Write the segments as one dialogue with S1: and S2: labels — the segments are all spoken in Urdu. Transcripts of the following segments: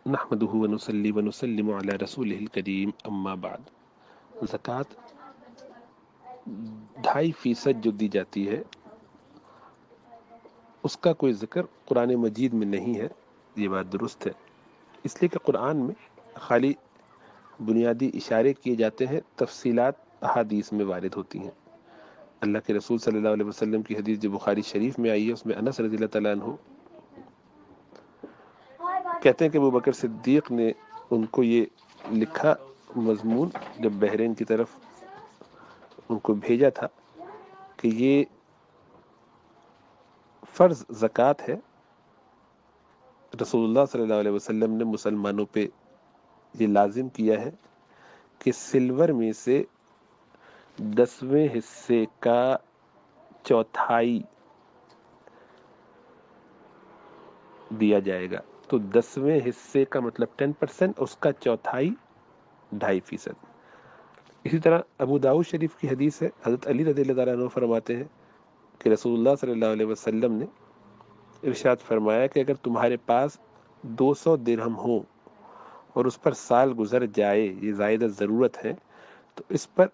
S1: نحمده ونصلي ونسلم على رسوله الکریم اما بعد۔ زکوٰۃ 2.5% جو دی جاتی ہے اس کا کوئی ذکر قرآن مجید میں نہیں ہے، یہ بات درست ہے، اس لیے کہ قرآن میں خالی بنیادی اشارے کیے جاتے ہیں، تفصیلات احادیث میں وارد ہوتی ہیں۔ اللہ کے رسول صلی اللہ علیہ وسلم کی حدیث جو بخاری شریف میں آئی ہے، اس میں انس رضی اللہ تعالیٰ عنہ کہتے ہیں کہ ابوبکر صدیق نے ان کو یہ لکھا مضمون جب بحرین کی طرف ان کو بھیجا تھا کہ یہ فرض زکوٰۃ ہے، رسول اللہ صلی اللہ علیہ وسلم نے مسلمانوں پہ یہ لازم کیا ہے کہ سلور میں سے 10ویں حصے کا چوتھائی دیا جائے گا۔ تو 10ویں حصے کا مطلب 10%، اس کا چوتھائی 2.5%۔ اسی طرح ابو داؤد شریف کی حدیث ہے، حضرت علی رضی اللہ تعالیٰ عنہ فرماتے ہیں کہ رسول اللہ صلی اللہ علیہ وسلم نے ارشاد فرمایا کہ اگر تمہارے پاس 200 درہم ہو اور اس پر سال گزر جائے، یہ زائدہ ضرورت ہے، تو اس پر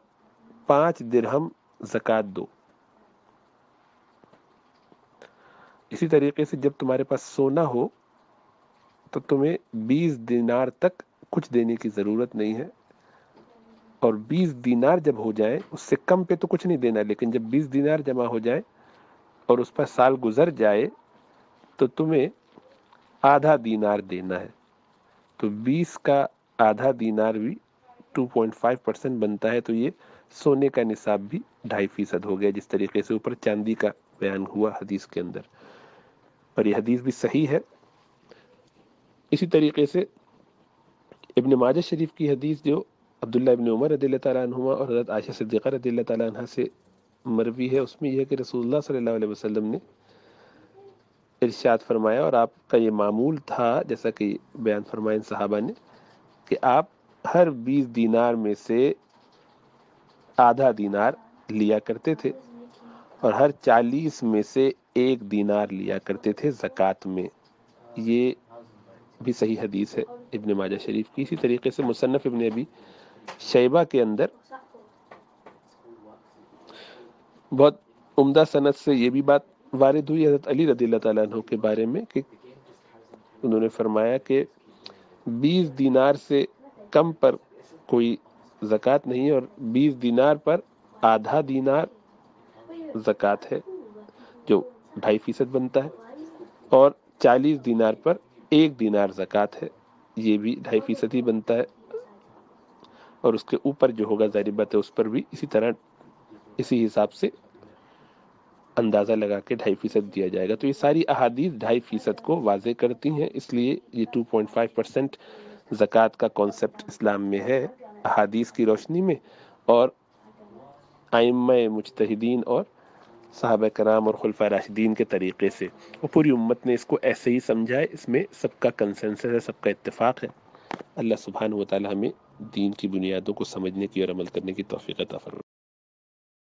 S1: 5 درہم زکوٰۃ دو۔ اسی طریقے سے جب تمہارے پاس سونا ہو تو تمہیں 20 دینار تک کچھ دینے کی ضرورت نہیں ہے، اور 20 دینار جب ہو جائیں، اس سے کم پہ تو کچھ نہیں دینا، لیکن جب 20 دینار جمع ہو جائیں اور اس پر سال گزر جائے تو تمہیں آدھا دینار دینا ہے۔ تو 20 کا آدھا دینار بھی 2.5% بنتا ہے، تو یہ سونے کا نصاب بھی 2.5% ہو گیا، جس طریقے سے اوپر چاندی کا بیان ہوا حدیث کے اندر، اور یہ حدیث بھی صحیح ہے۔ اسی طریقے سے ابن ماجہ شریف کی حدیث جو عبداللہ ابن عمر رضی اللہ تعالیٰ عنہما اور حضرت عائشہ صدیقہ رضی اللہ تعالیٰ عنہ سے مروی ہے، اس میں یہ ہے کہ رسول اللہ صلی اللہ علیہ وسلم نے ارشاد فرمایا، اور آپ کا یہ معمول تھا جیسا کہ بیان فرمایا ان صحابہ نے، کہ آپ ہر 20 دینار میں سے آدھا دینار لیا کرتے تھے اور ہر 40 میں سے 1 دینار لیا کرتے تھے زکوٰۃ میں۔ یہ بھی صحیح حدیث ہے ابن ماجہ شریف کی۔ اسی طریقے سے مصنف ابن ابی شیبہ کے اندر بہت عمدہ سند سے یہ بھی بات وارد ہوئی حضرت علی رضی اللہ تعالیٰ عنہ کے بارے میں کہ انہوں نے فرمایا کہ 20 دینار سے کم پر کوئی زکوٰۃ نہیں ہے، اور 20 دینار پر آدھا دینار زکوٰۃ ہے جو 2.5% بنتا ہے، اور 40 دینار پر 1 دینار زکوٰۃ ہے، یہ بھی 2.5% ہی بنتا ہے، اور اس کے اوپر جو ہوگا ظاہر بات ہے اس پر بھی اسی طرح اسی حساب سے اندازہ لگا کے 2.5% دیا جائے گا۔ تو یہ ساری احادیث 2.5% کو واضح کرتی ہیں، اس لیے یہ 2.5% زکوٰۃ کا کانسیپٹ اسلام میں ہے احادیث کی روشنی میں، اور ائمہ مجتہدین اور صحابہ کرام اور خلفاء راشدین کے طریقے سے، اور پوری امت نے اس کو ایسے ہی سمجھا ہے، اس میں سب کا کنسنسس ہے، سب کا اتفاق ہے۔ اللہ سبحانہ و تعالی ہمیں دین کی بنیادوں کو سمجھنے کی اور عمل کرنے کی توفیق عطا فرمائے۔